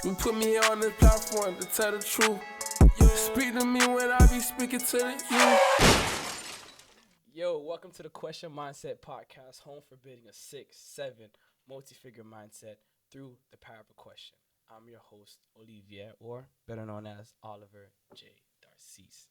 You put me here on this platform to tell the truth. Speak to me when I be speaking to the youth. Yo, welcome to the Question Mindset podcast, home for building a 6-7 multi-figure mindset through the power of a question. I'm your host, Olivier, or better known as Oliver J. Darcis.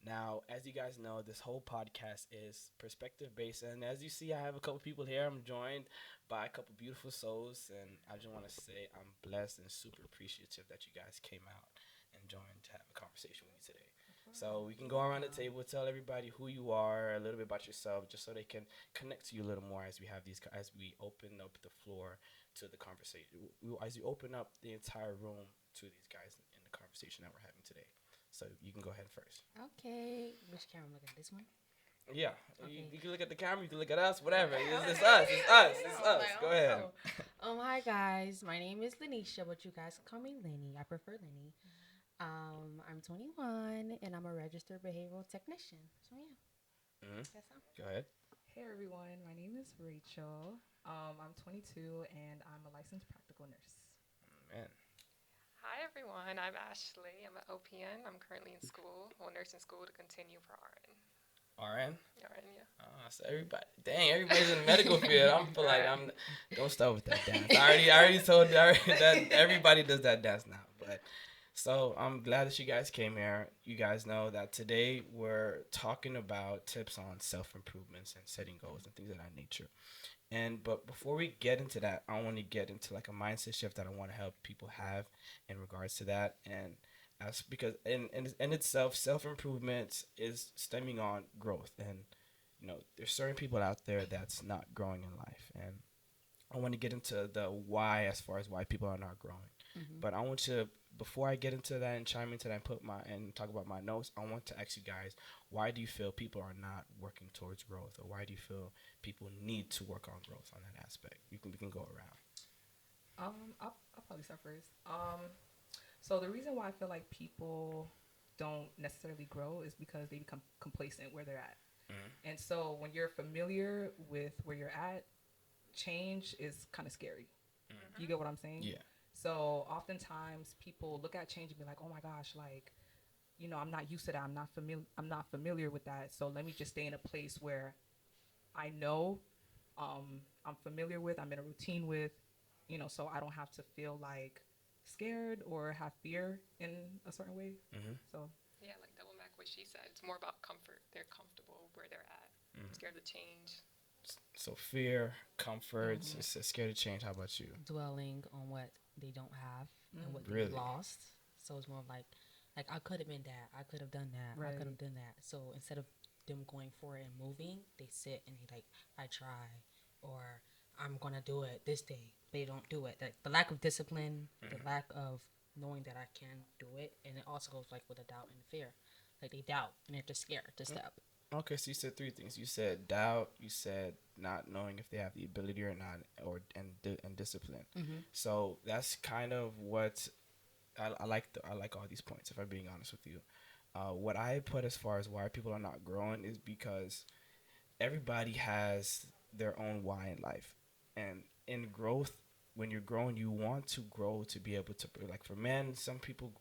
Now, as you guys know, this whole podcast is perspective-based, and as you see, I have a couple people here. I'm joined by a couple beautiful souls, and I just want to say I'm blessed and super appreciative that you guys came out and joined to have a conversation with me today. So we can go around the table, tell everybody who you are, a little bit about yourself, just so they can connect to you a little more as we have these, as we open up the floor to the conversation, as you open up the entire room to these guys in the conversation that we're having today. So you can go ahead first. Okay. Which camera look at? This one? Yeah. Okay. You can look at the camera, you can look at us, whatever. Okay, It's okay. us. It's us. It's I us. was like, Go oh, ahead. no. Hi guys. My name is Lanisha, but you guys can call me Lenny. I prefer Lenny. I'm 21 and I'm a registered behavioral technician. So yeah. Mm-hmm. That's all. Go ahead. Hey everyone, my name is Rachel. I'm 22 and I'm a licensed practical nurse. Man. Hi everyone, I'm Ashley. I'm an OPN. I'm currently in school, nursing school to continue for RN. RN? RN, yeah. So everybody's in the medical field. Don't start with that dance. I already told you that everybody does that dance now. But so I'm glad that you guys came here. You guys know that today we're talking about tips on self-improvements and setting goals and things of that nature. But before we get into that, I want to get into like a mindset shift that I want to help people have in regards to that. And that's because in itself, self-improvement is stemming on growth. And, there's certain people out there that's not growing in life. And I want to get into the why as far as why people are not growing. Mm-hmm. But I want to, before I get into that and chime into that and talk about my notes, I want to ask you guys, why do you feel people are not working towards growth? Or why do you feel people need to work on growth on that aspect? We can go around. I'll probably start first. So the reason why I feel like people don't necessarily grow is because they become complacent where they're at. Mm-hmm. And so when you're familiar with where you're at, change is kind of scary. Mm-hmm. You get what I'm saying? Yeah. So oftentimes people look at change and be like, oh my gosh, like, I'm not used to that. I'm not familiar with that. So let me just stay in a place where I know I'm familiar with, I'm in a routine with, so I don't have to feel like scared or have fear in a certain way. Mm-hmm. So yeah, like double back what she said. It's more about comfort. They're comfortable where they're at. Mm-hmm. Scared to change. So fear, comfort, scared to change. How about you? Dwelling on what they don't have and what Really? they lost. So it's more of like I could have been that. I could have done that. Right. I could have done that. So instead of them going forward and moving, they sit and they like, I try, or I'm gonna do it this day. They don't do it. Like the lack of discipline, the lack of knowing that I can do it, and it also goes like with a doubt and fear. Like they doubt and they're just scared to step. Okay, so you said three things. You said doubt. You said not knowing if they have the ability or not, and discipline. Mm-hmm. So that's kind of what I like. I like all these points. If I'm being honest with you, what I put as far as why people are not growing is because everybody has their own why in life, and in growth, when you're growing, you want to grow to be able to, like for men, some people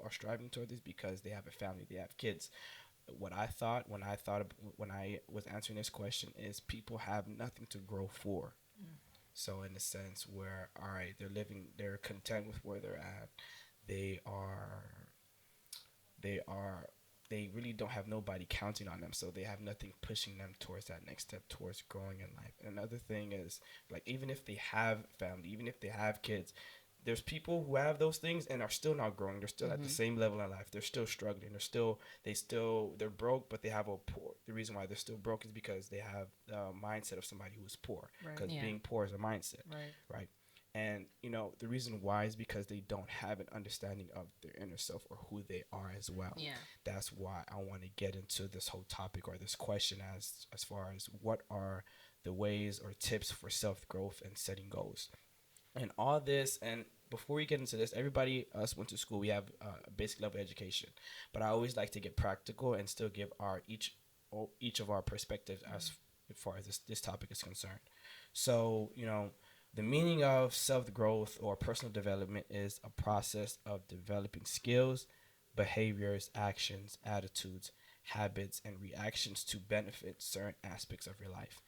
are striving toward this because they have a family, they have kids. What I thought when I was answering this question is people have nothing to grow for. So in a sense where, all right, they're content with where they're at. They really don't have nobody counting on them, so they have nothing pushing them towards that next step, towards growing in life. And another thing is, like, even if they have family, even if they have kids, there's people who have those things and are still not growing. They're still at the same level in life. They're still struggling. They're broke, but they have a poor. The reason why they're still broke is because they have the mindset of somebody who is poor. Because being poor is a mindset. Right. And, the reason why is because they don't have an understanding of their inner self or who they are as well. Yeah. That's why I want to get into this whole topic or this question as far as what are the ways or tips for self-growth and setting goals. And all this, and before we get into this, everybody us went to school. We have a basic level education, but I always like to get practical and still give each of our perspectives as far as this topic is concerned. So The meaning of self growth or personal development is a process of developing skills, behaviors, actions, attitudes, habits, and reactions to benefit certain aspects of your life.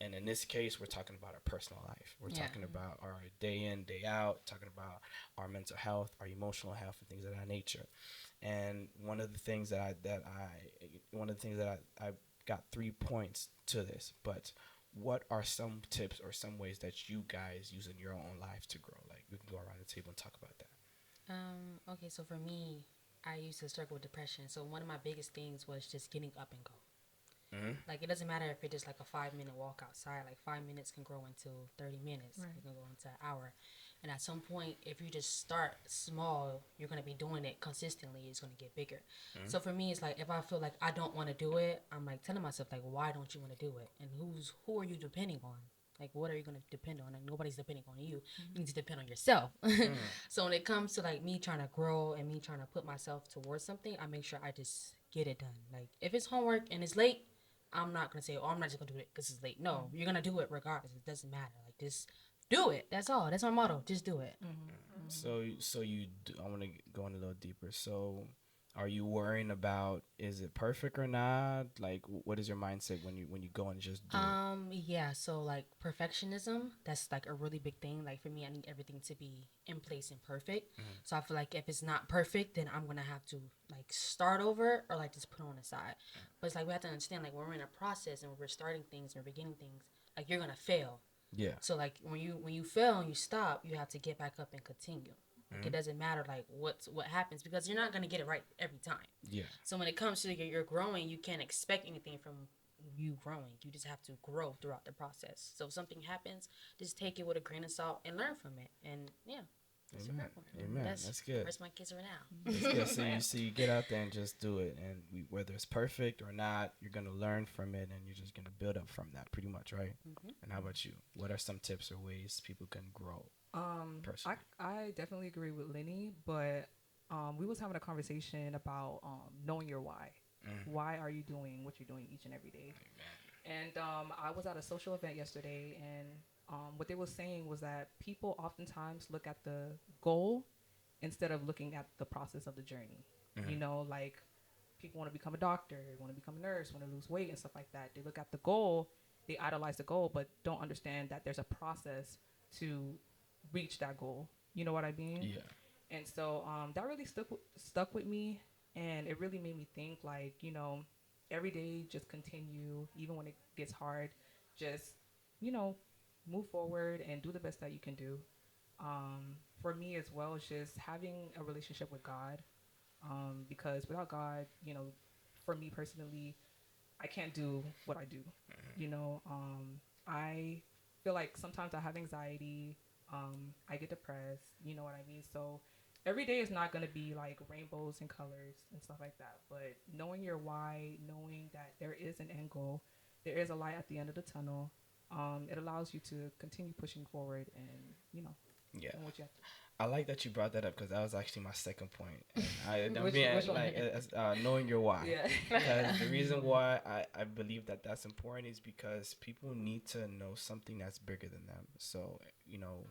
And in this case, we're talking about our personal life. We're Yeah. talking about our day in, day out, talking about our mental health, our emotional health, and things of that nature. And one of the things that I got 3 points to this, but what are some tips or some ways that you guys use in your own life to grow? Like, we can go around the table and talk about that. Okay, so for me, I used to struggle with depression. So one of my biggest things was just getting up and go. Like, it doesn't matter if it's just like a 5 minute walk outside. Like, 5 minutes can grow into 30 minutes. Right. It can go into an hour. And at some point, if you just start small, you're going to be doing it consistently. It's going to get bigger. So for me, it's like, if I feel like I don't want to do it, I'm like telling myself, like, why don't you want to do it? And who are you depending on? Like, what are you going to depend on? Like, nobody's depending on you. You need to depend on yourself. So when it comes to, like, me trying to grow and me trying to put myself towards something, I make sure I just get it done. Like, if it's homework and it's late, I'm not going to say, oh, I'm not just going to do it because it's late. No, you're going to do it regardless. It doesn't matter. Like, just do it. That's all. That's my motto. Just do it. So you do, I want to go in a little deeper. So are you worrying about, is it perfect or not? Like, what is your mindset when you go and just do it? Yeah, so like perfectionism, that's like a really big thing. Like for me, I need everything to be in place and perfect. So I feel like if it's not perfect, then I'm gonna have to like start over or like just put on the side. But it's like we have to understand, like when we're in a process and we're starting things and we're beginning things, like you're gonna fail. Yeah. So like when you fail and you stop, you have to get back up and continue. Like it doesn't matter like what happens because you're not gonna get it right every time. Yeah. So when it comes to your growing, you can't expect anything from you growing. You just have to grow throughout the process. So if something happens, just take it with a grain of salt and learn from it. And yeah, that's Amen. a wrap on it. Amen. That's good. Where's my kids right now? That's good. So you get out there and just do it, and whether it's perfect or not, you're gonna learn from it, and you're just gonna build up from that, pretty much, right? And how about you? What are some tips or ways people can grow? Personally? I definitely agree with Lenny, but we was having a conversation about knowing your why. Why are you doing what you're doing each and every day? And I was at a social event yesterday, and what they were saying was that people oftentimes look at the goal instead of looking at the process of the journey. You know, like people want to become a doctor, want to become a nurse, want to lose weight and stuff like that. They look at the goal, they idolize the goal, but don't understand that there's a process to reach that goal. You know what I mean? Yeah. And so that really stuck with me, and it really made me think, like, you know, every day just continue, even when it gets hard, just, you know, move forward and do the best that you can do. For me as well, it's just having a relationship with God, because without God, you know, for me personally, I can't do what I do. You know, I feel like sometimes I have anxiety. I get depressed. You know what I mean? So every day is not going to be like rainbows and colors and stuff like that. But knowing your why, knowing that there is an end goal, there is a light at the end of the tunnel, it allows you to continue pushing forward and, you know, Yeah. doing what you have to. I like that you brought that up because that was actually my second point. And Which one? Knowing your why. Yeah. Because the reason why I believe that that's important is because people need to know something that's bigger than them. So, you know,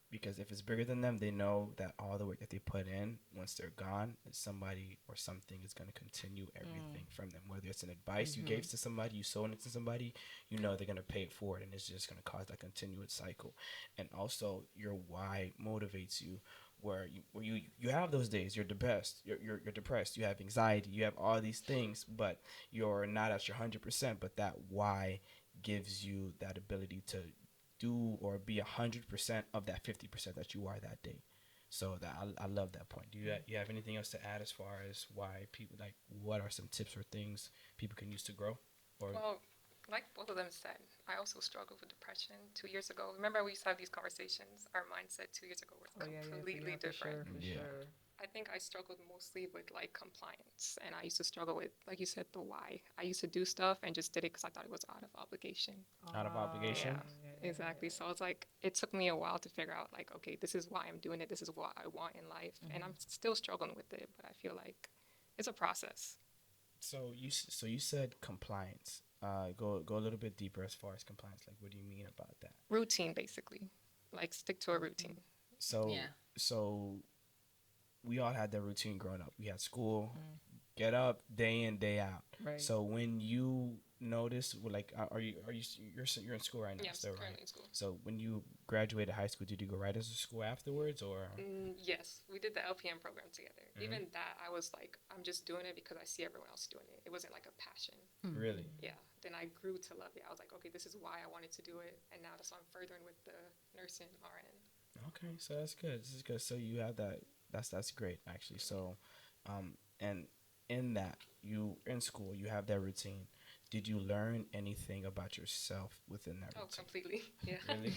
because if it's bigger than them, they know that all the work that they put in, once they're gone, somebody or something is going to continue everything from them. Whether it's an advice you gave to somebody, you sold it to somebody, you know they're going to pay it forward, and it's just going to cause that continuous cycle. And also, your why motivates you, where you have those days, you're depressed, you're depressed, you have anxiety, you have all these things, but you're not at your 100%. But that why gives you that ability to do or be 100% of that 50% that you are that day. So that I love that point. Do you have anything else to add as far as why people, like, what are some tips or things people can use to grow? Or Well, like both of them said, I also struggled with depression 2 years ago. Remember, we used to have these conversations. Our mindset 2 years ago was completely different. For Yeah. sure. I think I struggled mostly with like compliance, and I used to struggle with, like you said, the why. I used to do stuff and just did it because I thought it was out of obligation. Out of obligation? Exactly. So it's like it took me a while to figure out, like, okay, this is why I'm doing it. This is what I want in life, and I'm still struggling with it. But I feel like it's a process. So you said compliance. go a little bit deeper as far as compliance. Like, what do you mean about that? Routine, basically. Like, stick to a routine. So Yeah. so we all had that routine growing up. We had school, get up day in day out. Right. So when you notice, like, you're in school right now? Yeah, I'm still, currently right? in school. So when you graduated high school, did you go right into school afterwards, or? Yes, we did the LPN program together. Even that, I was like, I'm just doing it because I see everyone else doing it. It wasn't like a passion. Really? Yeah. Then I grew to love it. I was like, okay, this is why I wanted to do it. And now that's why I'm furthering with the nursing RN. Okay, so that's good. This is good. So you have that. That's great, actually. So, and in that, you in school, you have that routine. Did you learn anything about yourself within that Oh, routine? completely. Yeah. Really?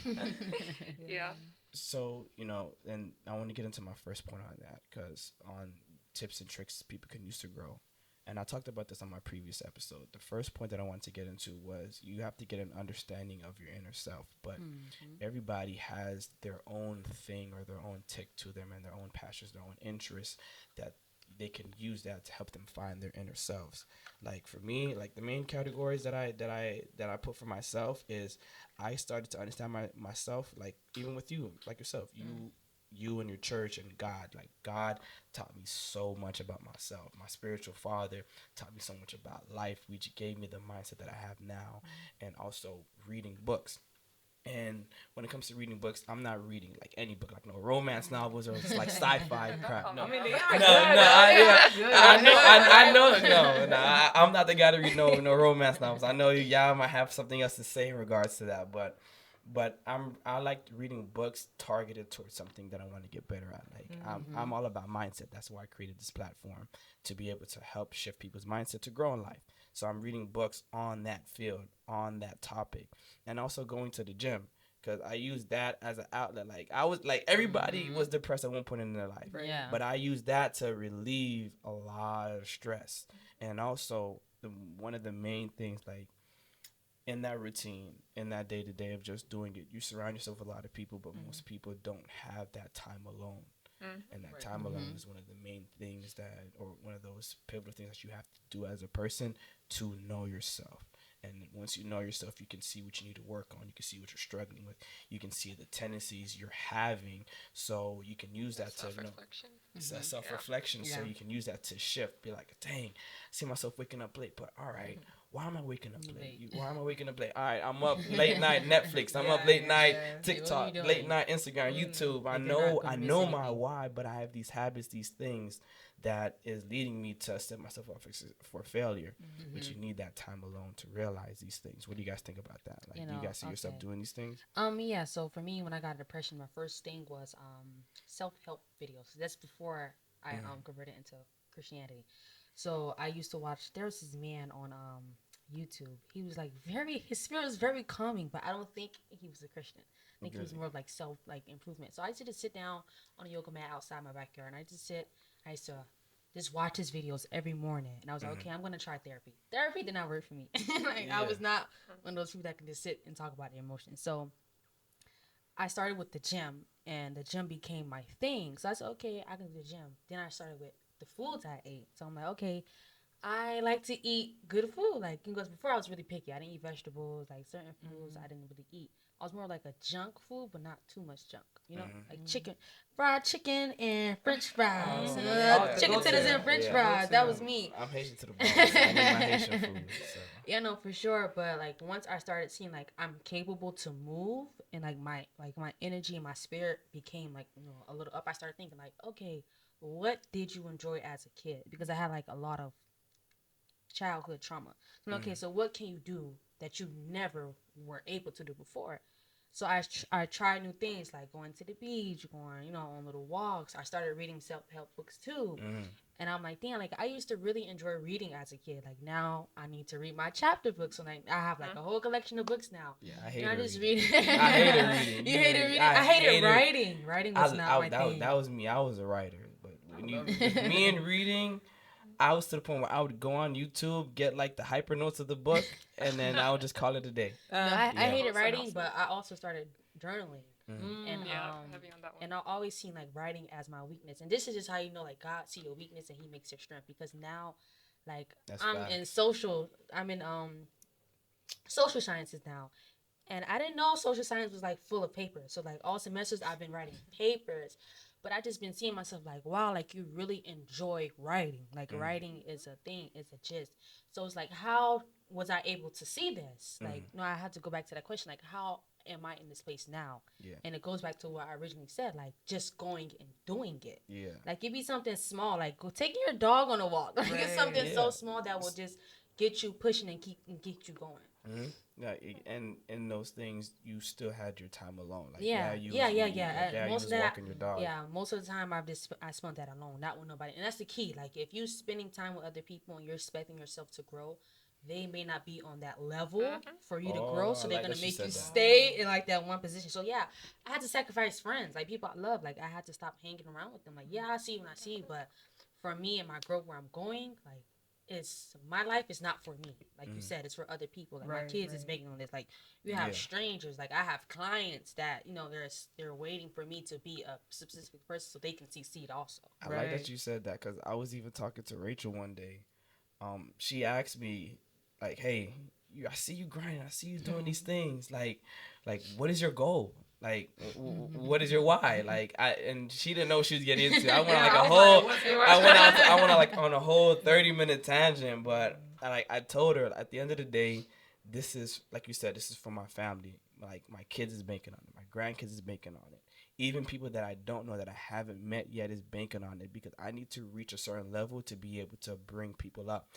Yeah. So, and I want to get into my first point on that, because on tips and tricks people can use to grow. And I talked about this on my previous episode. The first point that I wanted to get into was you have to get an understanding of your inner self. But everybody has their own thing or their own tick to them, and their own passions, their own interests, that they can use that to help them find their inner selves. Like for me, like the main categories that I put for myself is I started to understand myself, like even with you, like yourself, you and your church and God. Like God taught me so much about myself. My spiritual father taught me so much about life, which gave me the mindset that I have now. And also reading books. And when it comes to reading books, I'm not reading like any book, like no romance novels or just like sci-fi crap. No, I mean, I know. No, I'm not the guy to read no romance novels. I know y'all might have something else to say in regards to that, but I like reading books targeted towards something that I want to get better at. Like I'm all about mindset. That's why I created this platform, to be able to help shift people's mindset to grow in life. So I'm reading books on that field, on that topic, and also going to the gym, because I use that as an outlet. Like I was like everybody was depressed at one point in their life, Yeah. but I use that to relieve a lot of stress. And also one of the main things, like in that routine, in that day to day of just doing it, you surround yourself with a lot of people, but most people don't have that time alone. And that time alone is one of the main things that, or one of those pivotal things that you have to do as a person to know yourself. And once you know yourself, you can see what you need to work on. You can see what you're struggling with. You can see the tendencies you're having. So you can use that to self-reflection. Self-reflection. So you can use that to shift. Be like, dang, I see myself waking up late, but all right, why am I waking up late? Why am I waking up late? All right, I'm up late night Netflix. I'm up late night TikTok, late night Instagram, YouTube. I know my why, but I have these habits, these things that is leading me to set myself up for failure. But you need that time alone to realize these things. What do you guys think about that? Like, do you guys see yourself doing these things? Yeah. So for me, when I got depression, my first thing was self-help videos. That's before I converted into Christianity. So I used to watch. There was this man on YouTube. He was like his spirit was very calming, but I don't think he was a Christian. I think he was more of like improvement. So I used to just sit down on a yoga mat outside my backyard, and I used to just watch his videos every morning. And I was like, okay, I'm gonna try therapy. Therapy did not work for me. I was not one of those people that can just sit and talk about their emotions. So I started with the gym, and the gym became my thing. So I said, okay, I can do the gym. Then I started with the foods I ate. So I'm like, okay, I like to eat good food. Like, because before I was really picky. I didn't eat vegetables, like certain foods I didn't really eat. I was more like a junk food, but not too much junk. Like fried chicken and French fries. Chicken tenders and French fries. That was me. I'm Haitian to the bone. So I need my Haitian food. So. Yeah, no, for sure. But like once I started seeing like I'm capable to move, and like my energy and my spirit became like a little up, I started thinking like, okay, what did you enjoy as a kid? Because I had like a lot of childhood trauma. So, okay, so what can you do that you never were able to do before? So I tried new things like going to the beach, going on little walks. I started reading self-help books too. And I'm like, damn, like I used to really enjoy reading as a kid. Like now I need to read my chapter books. So like I have like a whole collection of books now. Yeah, I hate reading. I hated reading. You hated reading? I hated writing. Writing was not my thing. That was me. I was a writer. But me and reading, I was to the point where I would go on YouTube, get like the hyper notes of the book, and then I would just call it a day. I hated writing, but I also started journaling. And heavy on that one. and I always seen like writing as my weakness, and this is just how you know like God see your weakness and He makes your strength. Because now, like I'm in social sciences now. And I didn't know social science was like full of papers. So like all semesters I've been writing papers. But I just been seeing myself like, wow, like you really enjoy writing. Like writing is a thing, it's a gist. So it's like, how was I able to see this? Like, no, I had to go back to that question, like, how am I in this place now? Yeah. And it goes back to what I originally said, like just going and doing it. Yeah. Like it be something small, like go taking your dog on a walk. Like it's something so small that will just get you pushing and get you going. Yeah, and in those things, you still had your time alone. Like, Yeah, you yeah. you Most was of that, walking your dog. yeah, most of the time I spent that alone, not with nobody, and that's the key. Like if you spending time with other people and you're expecting yourself to grow, they may not be on that level for you to grow, so I they're like gonna that she make said you that. stay in like that one position. So yeah, I had to sacrifice friends, like people I love. Like I had to stop hanging around with them. Like yeah, I see you when I see you, but for me and my growth where I'm going, like it's my life is not for me. Like you said, it's for other people. Like my kids is making on this. Like you have strangers. Like I have clients that they're waiting for me to be a specific person so they can succeed also. I like that you said that because I was even talking to Rachel one day. She asked me, like, "Hey, I see you grinding. I see you doing these things. Like, what is your goal? Like, what is your why? Like, and she didn't know what she was getting into. I went on like a whole, I went on like on a whole 30-minute tangent. But I told her at the end of the day, this is like you said, this is for my family. Like my kids is banking on it. My grandkids is banking on it. Even people that I don't know that I haven't met yet is banking on it because I need to reach a certain level to be able to bring people up.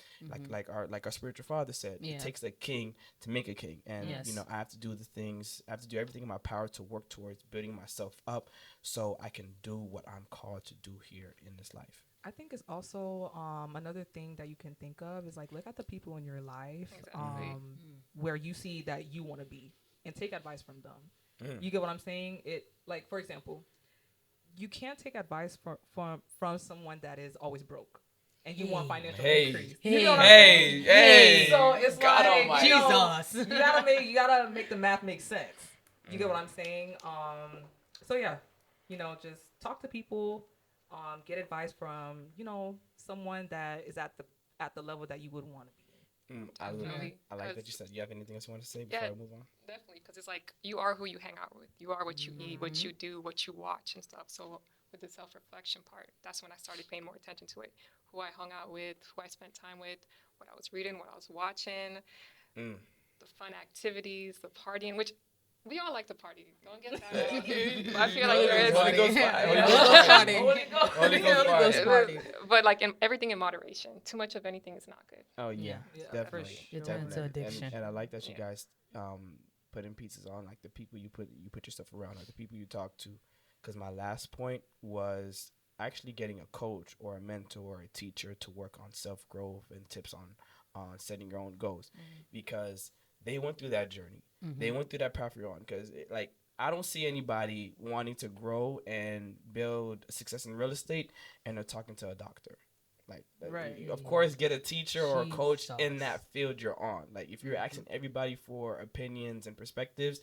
Like our spiritual father said, it takes a king to make a king. And I have to do everything in my power to work towards building myself up so I can do what I'm called to do here in this life. I think it's also another thing that you can think of is like look at the people in your life where you see that you want to be and take advice from them. You get what I'm saying? It like for example, you can't take advice from someone that is always broke and you want financial increase. You know what I'm saying? Hey. So it's God like almighty. Jesus. you gotta make the math make sense. You get what I'm saying? So yeah, just talk to people, get advice from someone that is at the level that you would want to be. I like that you said. You have anything else you want to say before I move on? Definitely, because it's like you are who you hang out with. You are what you eat, what you do, what you watch, and stuff. So with the self-reflection part, that's when I started paying more attention to it. Who I hung out with, who I spent time with, what I was reading, what I was watching, the fun activities, the partying, which we all like to party. Don't get that wrong. I feel like there is. Holy Ghost party. But like everything in moderation. Too much of anything is not good. Oh yeah, definitely. It Definitely. turns to addiction. And I like that you guys putting pieces on like the people you put yourself around, like the people you talk to. Because my last point was actually getting a coach or a mentor or a teacher to work on self growth and tips on setting your own goals, because they went through that journey. They went through that path you're on. Because like I don't see anybody wanting to grow and build success in real estate and they're talking to a doctor. Like, you, of course, get a teacher or a coach in that field you're on. Like, if you're asking everybody for opinions and perspectives,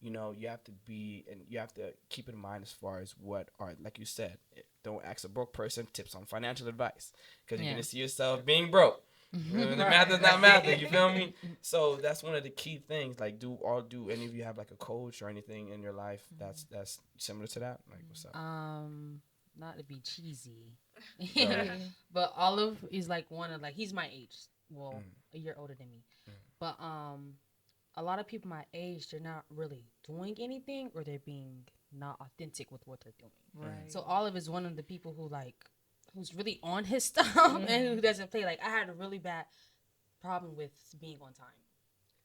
you have to keep in mind as far as what are, like you said, don't ask a broke person tips on financial advice because you're going to see yourself being broke. The math is not mathing, you feel me? So that's one of the key things. Like, do any of you have like a coach or anything in your life that's similar to that? Like, what's up? Not to be cheesy, but Olive is like he's my age, well, a year older than me, but a lot of people my age, they're not really doing anything or they're being not authentic with what they're doing. Right. So Olive is one of the people who's really on his stuff and who doesn't play. Like I had a really bad problem with being on time,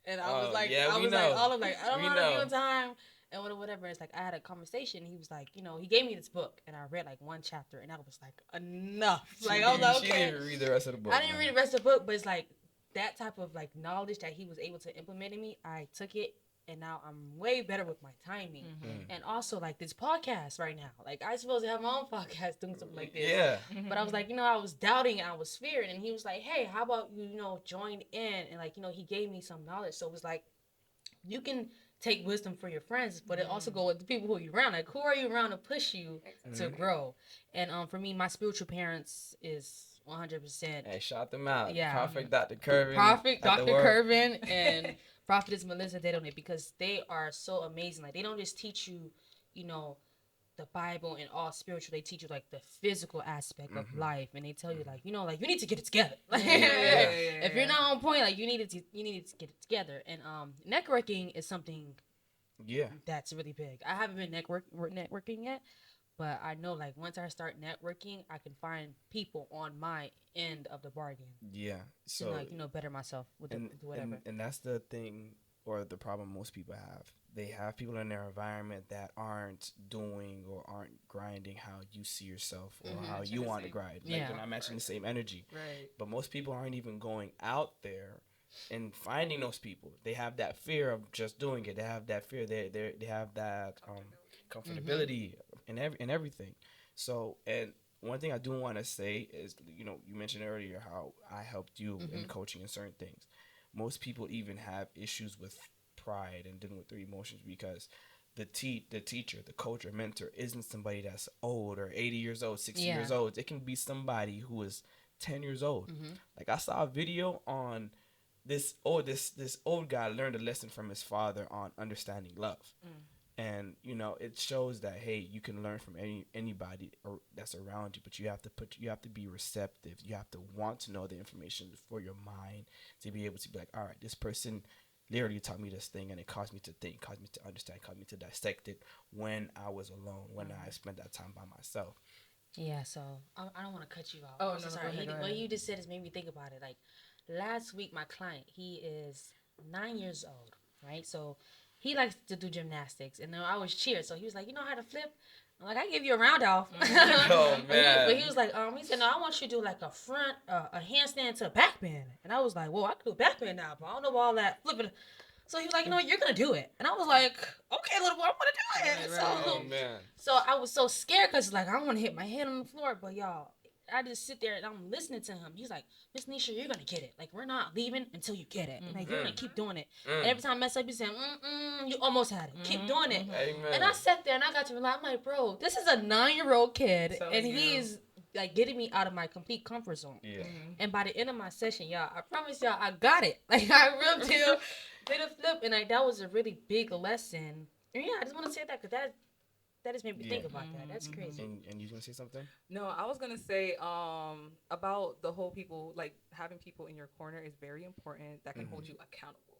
and I was like, Olive, like I don't want to be on time. And whatever, it's like I had a conversation. He was like, he gave me this book, and I read like one chapter, and I was like, enough. Like I was like, okay. She didn't even read the rest of the book. I didn't read the rest of the book, but it's like that type of like knowledge that he was able to implement in me. I took it, and now I'm way better with my timing. And also like this podcast right now. Like I was supposed to have my own podcast doing something like this. Yeah. But I was like, I was doubting, I was fearing, and he was like, hey, how about you, join in, and like he gave me some knowledge. So it was like, you can take wisdom for your friends, but it also go with the people who you're around. Like, who are you around to push you to grow? And for me, my spiritual parents is 100%. Hey, shout them out. Yeah. Prophet Dr. Curvin. Prophet, at the Dr. work. Curvin, and Prophetess Melissa Dedone, because they are so amazing. Like, they don't just teach you, you know, the Bible and all spiritual. They teach you like the physical aspect of life, and they tell you like, you know, like you need to get it together. Like, if you're not on point, like you need to get it together. And networking is something that's really big. I haven't been networking yet, but I know like once I start networking, I can find people on my end of the bargain. Yeah. So to like, you know, better myself with whatever. And that's the thing or the problem most people have. They have people in their environment that aren't doing or aren't grinding how you see yourself or how you want to grind. Like they're not matching the same energy. Right. But most people aren't even going out there and finding those people. They have that fear of just doing it. They have that fear. They have that comfortability in everything. So, and one thing I do want to say is, you know, you mentioned earlier how I helped you in coaching in certain things. Most people even have issues with pride and dealing with their emotions because the teacher, the coach or mentor isn't somebody that's old or 80 years old, 60 years old. It can be somebody who is 10 years old. Like I saw a video on this old guy learned a lesson from his father on understanding love. And you know, it shows that hey, you can learn from anybody that's around you, but you have to be receptive. You have to want to know the information for your mind to be able to be like, all right, this person literally taught me this thing, and it caused me to think, caused me to understand, caused me to dissect it when I was alone, when I spent that time by myself. Yeah, so I don't want to cut you off. Oh, I'm so no, sorry. go ahead. What you just said has made me think about it. Like last week, my client, he is 9 years old, right? So he likes to do gymnastics, and then I was cheer. So he was like, "You know how to flip?" I'm like, "I give you a round off." Oh man! But he was like, he said, "No, I want you to do like a front, a handstand to a backbend." And I was like, "Well, I can do a backbend now, but I don't know all that flipping." So he was like, "You know what? You're gonna do it." And I was like, "Okay, little boy, I'm gonna do it." Oh man! So I was so scared because like I don't want to hit my head on the floor, but y'all, I just sit there and I'm listening to him. He's like, "Miss Nisha, you're gonna get it. Like we're not leaving until you get it. Like you're gonna keep doing it." And every time I mess up, you saying, "You almost had it. Keep doing it." Amen. And I sat there and I got to realize, I'm like, bro, this is a 9-year-old kid, and he's like getting me out of my complete comfort zone. Yeah. And by the end of my session, y'all, I promise y'all, I got it. Like I really did a flip, and like that was a really big lesson. And yeah, I just want to say that because that just made me think about that. That's crazy. And you gonna say something? No, I was gonna say about the whole people, like having people in your corner is very important that can hold you accountable.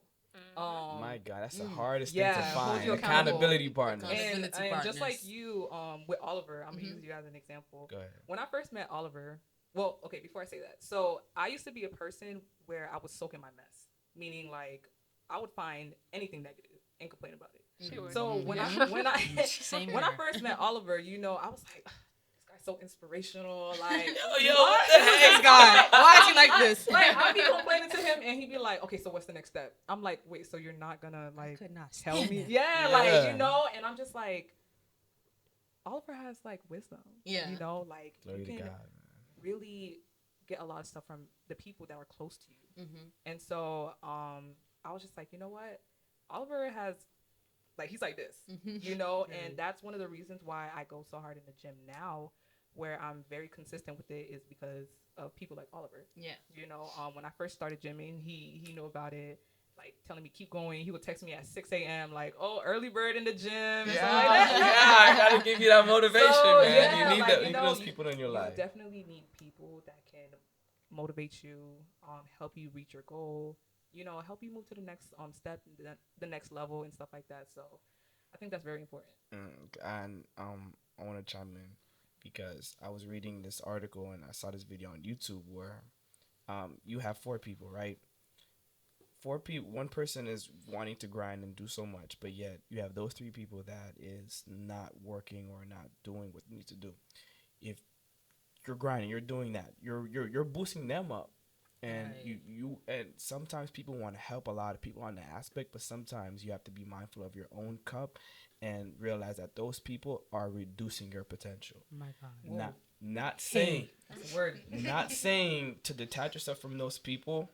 My God, that's the hardest thing yeah, to hold find. you Accountability partners. And Accountability just like partners. you, with Oliver, I'm gonna use you as an example. Go ahead. When I first met Oliver, well, okay, before I say that, so I used to be a person where I would soak in my mess, meaning like I would find anything negative and complain about it. So when I when I first met Oliver, you know, I was like, this guy's so inspirational. Like, Yo, what the heck? This guy, why is he like this? Like I'd be complaining to him, and he'd be like, "Okay, so what's the next step?" I'm like, "Wait, so you're not gonna like could not tell stand me?" it. Yeah, like you know, and I'm just like, Oliver has like wisdom. Yeah. You know, like Glory you to can God. really get a lot of stuff from the people that are close to you. And so I was just like, you know what? Oliver has, like, he's like this, you know? And that's one of the reasons why I go so hard in the gym now, where I'm very consistent with it, is because of people like Oliver. Yeah. You know, when I first started gymming, he knew about it. Like telling me keep going. He would text me at 6 a.m. like, "Oh, early bird in the gym." Yeah, I I gotta give you that motivation, So, man. yeah, You need like, that. you You know, need those people in your life. You definitely need people that can motivate you, help you reach your goal. You know, help you move to the next step, the next level, and stuff like that. So, I think that's very important. And I want to chime in because I was reading this article and I saw this video on YouTube where you have 4 people, right? 4 people, one person is wanting to grind and do so much, but yet you have those 3 people that is not working or not doing what you need to do. If you're grinding, you're doing that, you're boosting them up, and you and sometimes people want to help a lot of people on that aspect, but sometimes you have to be mindful of your own cup and realize that those people are reducing your potential. My God. Not saying That's a word. not saying to detach yourself from those people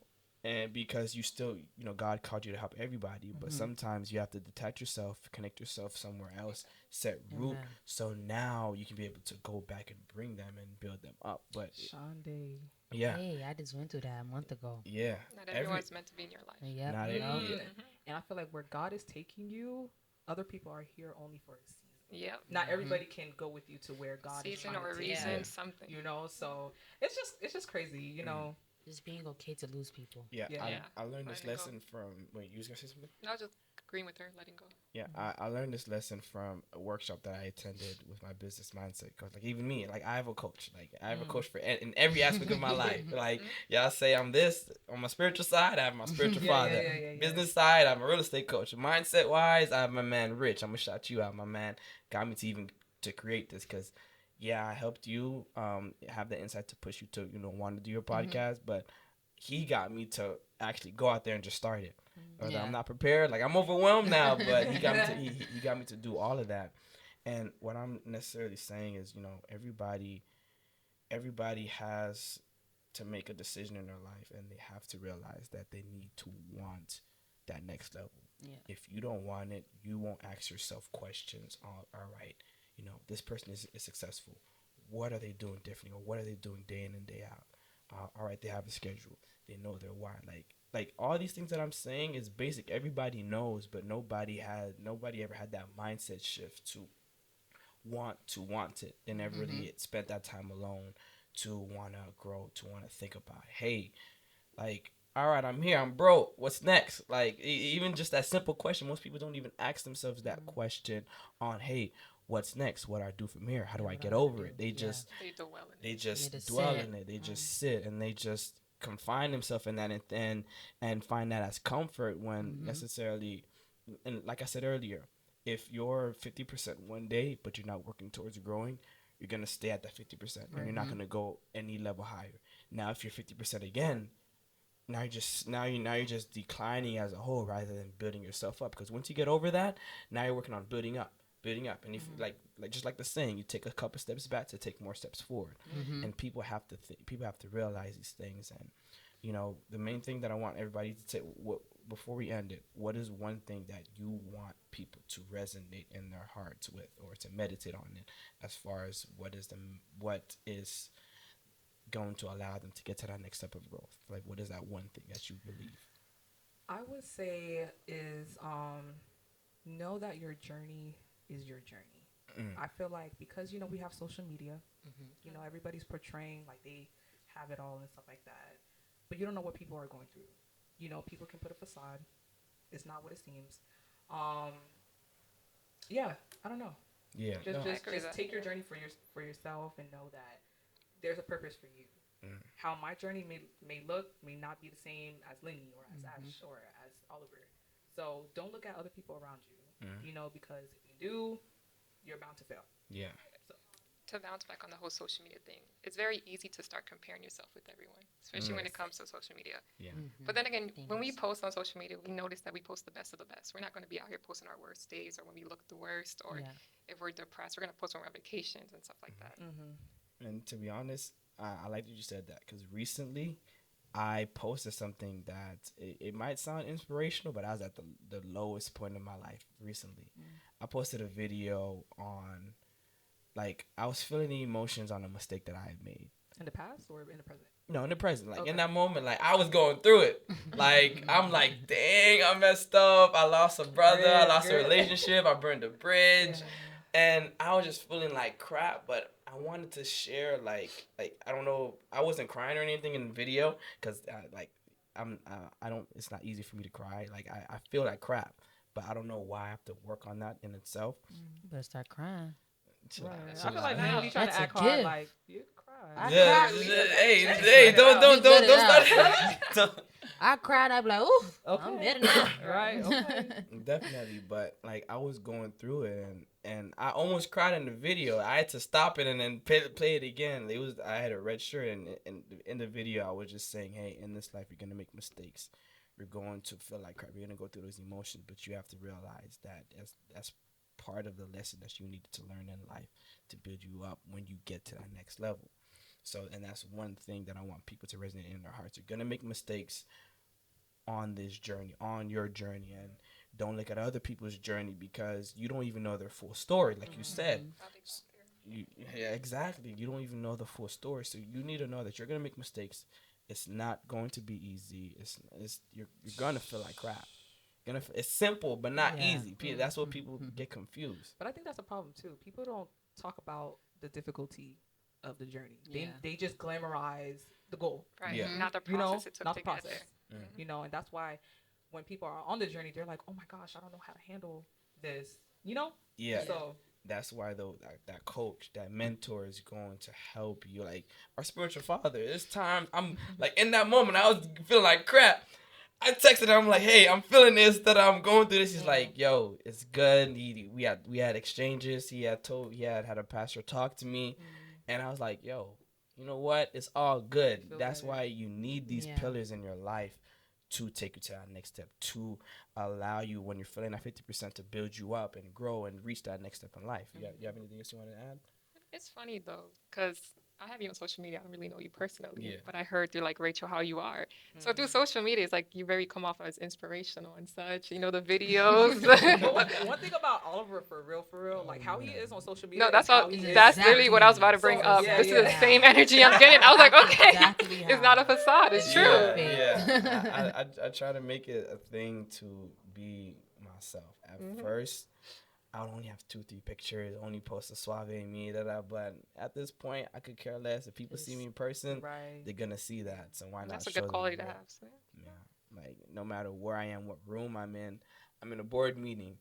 and because you still, God called you to help everybody, but sometimes you have to detach yourself, connect yourself somewhere else, set root, Amen. so now you can be able to go back and bring them and build them up. But Shonda. yeah, Hey, I just went through that a month ago. yeah, Not everyone's meant to be in your life. Yep. not Yep. yeah, And I feel like where God is taking you, other people are here only for a season. Yep. Not everybody can go with you to where God is Season trying or to take reason, you. something. So it's just crazy, Just being okay to lose people. yeah. Yeah. I learned this Letting go. lesson from. Wait, you was gonna say something? I was just agreeing with her, letting go. Yeah, I learned this lesson from a workshop that I attended with my business mindset coach. Like even me, like I have a coach. Like I have a coach for in every aspect of my life. Like y'all say I'm this on my spiritual side. I have my spiritual father. Yeah. Business side, I'm a real estate coach. Mindset wise, I have my man Rich. I'm gonna shout you out. My man got me to even to create this because yeah, I helped you have the insight to push you to want to do your podcast, but he got me to actually go out there and just start it. Or that Yeah. I'm not prepared, like I'm overwhelmed now, but he got me to he got me to do all of that. And what I'm necessarily saying is, everybody has to make a decision in their life, and they have to realize that they need to want that next level. Yeah. If you don't want it, you won't ask yourself questions. All right, this person is successful. What are they doing differently, or what are they doing day in and day out? All right, they have a schedule. They know their why. Like all these things that I'm saying is basic. Everybody knows, but nobody ever had that mindset shift to want it. They never really spent that time alone to want to grow, to want to think about, hey, like, all right, I'm here, I'm broke, what's next? Like even just that simple question, most people don't even ask themselves that question on, hey, what's next? What do I do from here? How do I get over it? They just They dwell in it. they just just dwell sit. in it. They just sit and they just confine themselves in that and find that as comfort when necessarily, and like I said earlier, if you're 50% one day but you're not working towards growing, you're gonna stay at that 50% and you're not gonna go any level higher. Now if you're 50% again, now you're just declining as a whole rather than building yourself up, because once you get over that, now you're working on building up. And if like just like the saying, you take a couple steps back to take more steps forward. And people have to realize these things. And the main thing that I want everybody to take, before we end it, what is one thing that you want people to resonate in their hearts with, or to meditate on it, as far as what is going to allow them to get to that next step of growth? Like, what is that one thing that you believe? I would say is know that your journey is your journey. I feel like because we have social media, everybody's portraying like they have it all and stuff like that, but you don't know what people are going through. People can put a facade. It's not what it seems. Yeah, I don't know. Yeah, Just take your journey for yourself and know that there's a purpose for you. How my journey may not be the same as Lenny or as Ash or as Oliver. So don't look at other people around you. Because if you do, you're bound to fail. yeah, To bounce back on the whole social media thing, it's very easy to start comparing yourself with everyone, especially when it comes to social media. yeah, But then again, when we post on social media, we notice that we post the best of the best. We're not going to be out here posting our worst days, or when we look the worst, or if we're depressed, we're going to post when we're on vacations and stuff like that. And to be honest, I like that you said that, because recently I posted something that it might sound inspirational, but I was at the lowest point in my life recently. I posted a video on, like, I was feeling the emotions on a mistake that I had made. In the past or in the present? No, in the present. Like, Okay. in that moment, like, I was going through it. Like, I'm like, dang, I messed up. I lost a brother. I lost a relationship. I burned a bridge. And I was just feeling like crap, but I wanted to share, like I don't know, I wasn't crying or anything in the video, because, I don't, it's not easy for me to cry. Like, I feel like crap, but I don't know why I have to work on that in itself. You better start crying. Chill out, I chill feel out. like Lenny trying That's to a act hard, gift. like you cry. I Yeah, cried. hey, don't let it start. I cried. I'd be like, ooh, Okay. I'm better now. Right, okay. Definitely, but like I was going through it, and I almost cried in the video. I had to stop it and then play it again. I had a red shirt, and in the video I was just saying, hey, in this life you're gonna make mistakes. You're going to feel like crap. You're gonna go through those emotions, but you have to realize that that's part of the lesson that you needed to learn in life to build you up when you get to that next level. So, and that's one thing that I want people to resonate in their hearts. You're gonna make mistakes. on this journey, on your journey, and don't look at other people's journey because you don't even know their full story. Like you said, How they got there. yeah, exactly. You don't even know the full story, so you need to know that you're gonna make mistakes. It's not going to be easy. It's you're gonna feel like crap. It's simple but not Yeah. easy. That's what people get confused. But I think that's a problem too. People don't talk about the difficulty of the journey. Yeah. They just glamorize the goal. Right. Yeah. Not the You know, process it took not to the get process. there. Mhm. You know, and that's why when people are on the journey, they're like, "Oh my gosh, I don't know how to handle this." You know. Yeah. So That's why though that coach, that mentor is going to help you. Like our spiritual father. It's time. I'm like in that moment I was feeling like crap. I texted him. I'm like, hey, I'm feeling this. That I'm going through this. He's like, yo, it's good. We had exchanges. He had a pastor talk to me, and I was like, yo, you know what? It's all good. Feel That's better. why you need these Yeah. pillars in your life to take you to that next step, to allow you when you're feeling that 50% to build you up and grow and reach that next step in life. You have anything else you want to add? It's funny though, because I have you on social media. I don't really know you personally, Yeah. but I heard through like Rachel how you are. So through social media, it's like you very come off as inspirational and such. You know the videos. But one thing about Oliver, for real, like how he is on social media. No, that's is how all. he is. That's literally what I was about to bring So, up. yeah, This is the yeah. same energy I'm getting. I was like, That's okay, exactly it's how. not a facade. It's true. Yeah. I try to make it a thing to be myself. At first, I would only have 2-3 pictures, only post a suave me, but at this point, I could care less. If people see me in person, Right. they're gonna see that. So why not That's a show good them quality to more? have. So. Yeah, like no matter where I am, what room I'm in a board meeting.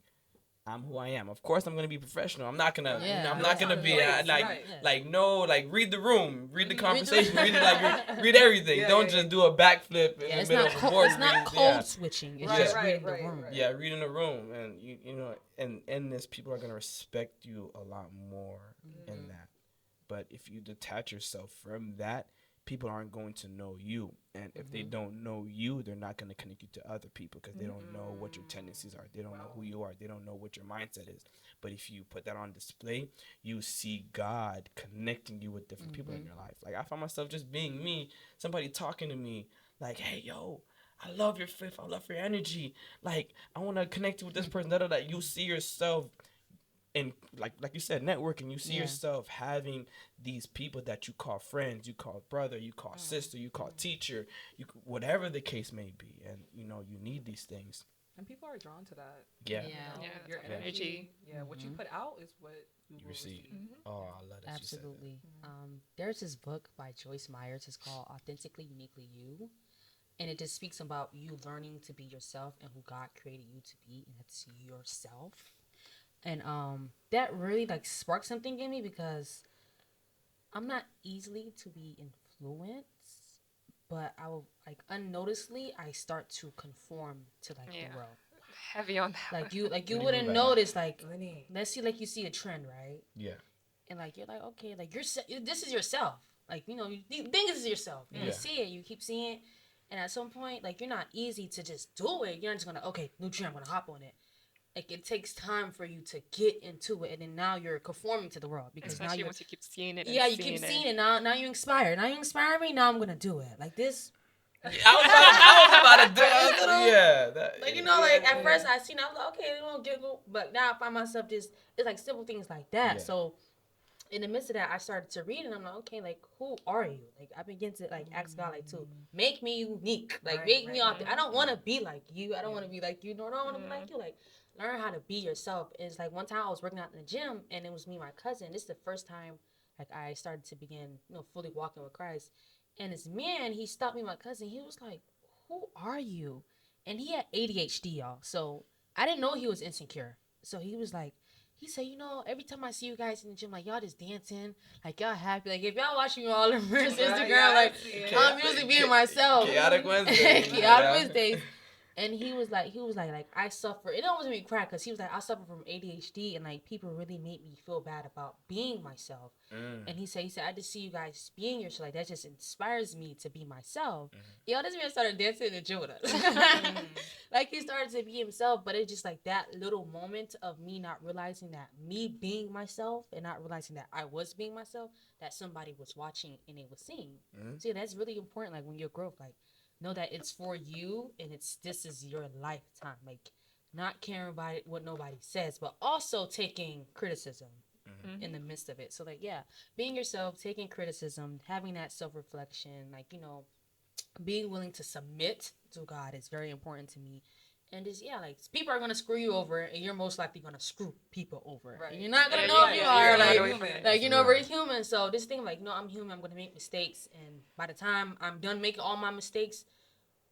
I'm who I am. Of course, I'm gonna be professional. I'm not gonna, Yeah. I'm not gonna be Right. read the room, read the Read the- conversation, read everything. Yeah, Don't yeah, just do a backflip in Yeah, the it's middle not of a board it's not meeting. code switching. It's Right, just right, reading right, the room. right. Yeah, reading the room, and you know, and in this, people are gonna respect you a lot more in that. But if you detach yourself from that, people aren't going to know you, and if they don't know you, they're not going to connect you to other people because they don't know what your tendencies are. They don't know who you are. They don't know what your mindset is. But if you put that on display, you see God connecting you with different people in your life. Like I find myself just being me. Somebody talking to me like, "Hey, yo, I love your faith. I love your energy. Like I want to connect you with this person." That you see yourself. And like you said, networking, you see Yeah. yourself having these people that you call friends, you call brother, you call sister, you call teacher, whatever the case may be, and you need these things. And people are drawn to that. Yeah. Yeah. You know, Yeah, your that's energy. Yeah, what you put out is what you will receive. receive. Oh, I love that. Absolutely. There's this book by Joyce Myers. It's called Authentically Uniquely You. And it just speaks about you learning to be yourself and who God created you to be, and that's yourself. And that really like sparked something in me because I'm not easily to be influenced, but I will like unnoticedly I start to conform to like Yeah. the world. Heavy on that. Like you What do you wouldn't mean by that? notice like Lenny. let's see like you see a trend, right? Yeah. And like you're like okay like this is yourself. Like you think this is yourself. And Yeah. you see it, you keep seeing it, and at some point like you're not easy to just do it. You're not just gonna okay new trend, I'm gonna hop on it. Like it takes time for you to get into it, and then now you're conforming to the world because Especially now you're once you keep seeing it. And you keep seeing it. Now you're inspired. Now you inspire me. Now I'm gonna do it like this. I was about to do it. Yeah. Like like at first I seen I was like okay they don't giggle, but now I find myself just it's like simple things like that. Yeah. So in the midst of that I started to read and I'm like okay like who are you? Like I begin to like ask God like to make me unique, like Right, make me right, authentic. I don't want to be like you. I don't want to be like you. No, I don't want to be like you. Like learn how to be yourself. It's like one time I was working out in the gym and it was me and my cousin. This is the first time like I started to begin fully walking with Christ. And this man, he stopped me, my cousin. He was like, "Who are you?" And he had ADHD, y'all. So I didn't know he was insecure. So he was like, he said, every time I see you guys in the gym, like y'all just dancing, like y'all happy. Like if y'all watching me all over Instagram, yeah, like yeah. I'm usually being myself. Chaotic Wednesdays. Chaotic Wednesdays. And he was like, I suffer. It almost made me cry because he was like, I suffer from ADHD and like people really made me feel bad about being myself. And he said, I just see you guys being yourself. Like that just inspires me to be myself. Yo, this man started dancing in the gym with us. Like he started to be himself, but it's just like that little moment of me not realizing that me being myself and not realizing that I was being myself, that somebody was watching and they was seeing. See, that's really important. Like when you're growth, like know that it's for you and this is your lifetime. Like not caring about it, what nobody says, but also taking criticism in the midst of it. So like yeah, being yourself, taking criticism, having that self-reflection, like being willing to submit to God is very important to me. And just yeah, like people are gonna screw you over, and you're most likely gonna screw people over. Right. And you're not gonna Yeah, know yeah, if you yeah, are you're not like away from it. we're human. So this thing like I'm human. I'm gonna make mistakes, and by the time I'm done making all my mistakes,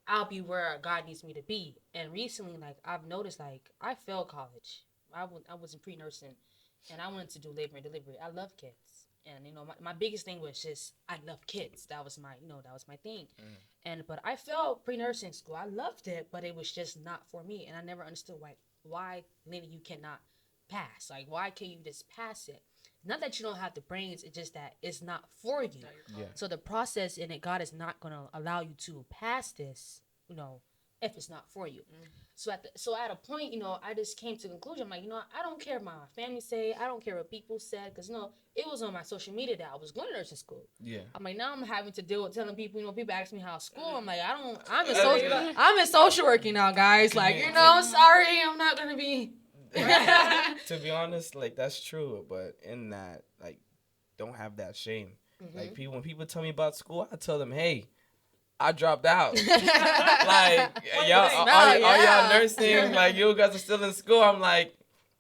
I'll be where God needs me to be. And recently, like I've noticed, like I failed college. I was in pre-nursing, and I wanted to do labor and delivery. I love kids, and my biggest thing was just I love kids. That was my that was my thing. And but I failed pre-nursing school. I loved it, but it was just not for me, and I never understood why Lena you cannot pass. Like why can't you just pass it? Not that you don't have the brains, it's just that it's not for you. Yeah. So the process in it, God is not gonna allow you to pass this, if it's not for you. So at a point, I just came to the conclusion. I'm like, I don't care what my family say. I don't care what people said, because it was on my social media that I was going to nursing school. Yeah. I'm like, now I'm having to deal with telling people. People ask me how school. I'm like, I'm in social working now, guys. Like, sorry, I'm not gonna be. To be honest, like that's true, but in that, like, don't have that shame. Like when people tell me about school, I tell them, hey, I dropped out. Like y'all nursing, like you guys are still in school. I'm like,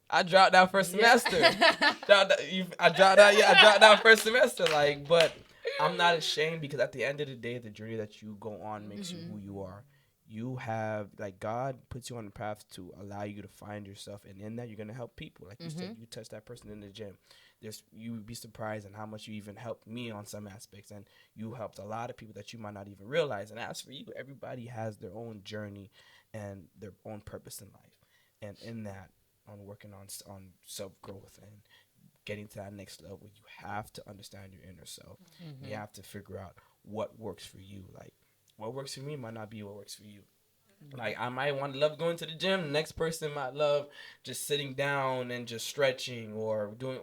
I dropped out first semester. I dropped out. Yeah, I dropped out first semester. Like, but I'm not ashamed because at the end of the day, the journey that you go on makes you who you are. You have like God puts you on the path to allow you to find yourself, and in that you're gonna help people. Like you said, you touch that person in the gym. You would be surprised at how much you even helped me on some aspects, and you helped a lot of people that you might not even realize. And as for you, everybody has their own journey and their own purpose in life, and in that, on working on self growth and getting to that next level, you have to understand your inner self. You have to figure out what works for you. Like what works for me might not be what works for you. Like I might want to love going to the gym. The next person might love just sitting down and just stretching or doing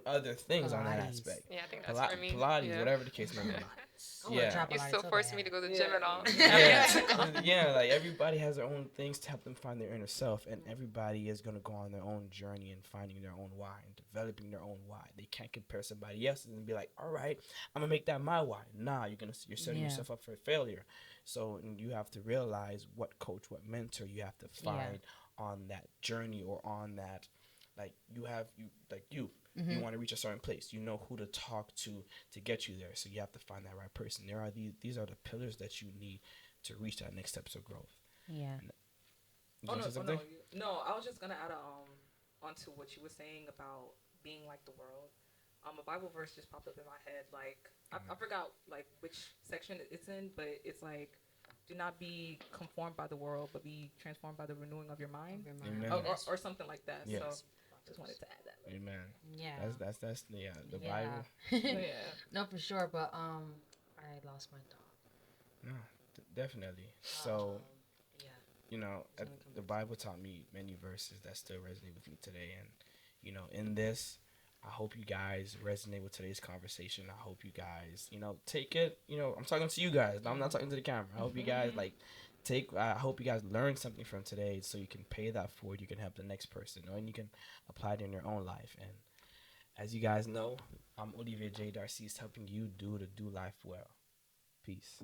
other things on that Pilates. aspect. Yeah, I think that's for me. Pilates, Yeah. whatever the case may be. I wanna Yeah. drop a You're line still so forcing bad. me to go to the gym and all. Yeah, like everybody has their own things to help them find their inner self, and everybody is gonna go on their own journey and finding their own why and developing their own why. They can't compare somebody else's and be like, all right, I'm gonna make that my why. Nah, you're setting yourself up for failure. So you have to realize what coach, what mentor you have to find on that journey or on that, like you want to reach a certain place. You know who to talk to get you there. So you have to find that right person. These are the pillars that you need to reach that next steps of growth. Yeah. You gonna say something? No, I was just gonna add onto what you were saying about being like the world. A Bible verse just popped up in my head. Like I forgot like which section it's in, but it's like, do not be conformed by the world, but be transformed by the renewing of your mind, Amen. or something like that. Yes. So just wanted to add that. Amen. Yeah. That's the Yeah. Bible. Yeah. No, for sure. But I lost my thought. No, definitely. So Yeah. the Bible taught me many verses that still resonate with me today, and in this, I hope you guys resonate with today's conversation. I hope you guys, take it. I'm talking to you guys. I'm not talking to the camera. I hope you guys I hope you guys learn something from today, so you can pay that forward. You can help the next person, and you can apply it in your own life. And as you guys know, I'm Olivier J. Darcy, helping you do life well. Peace.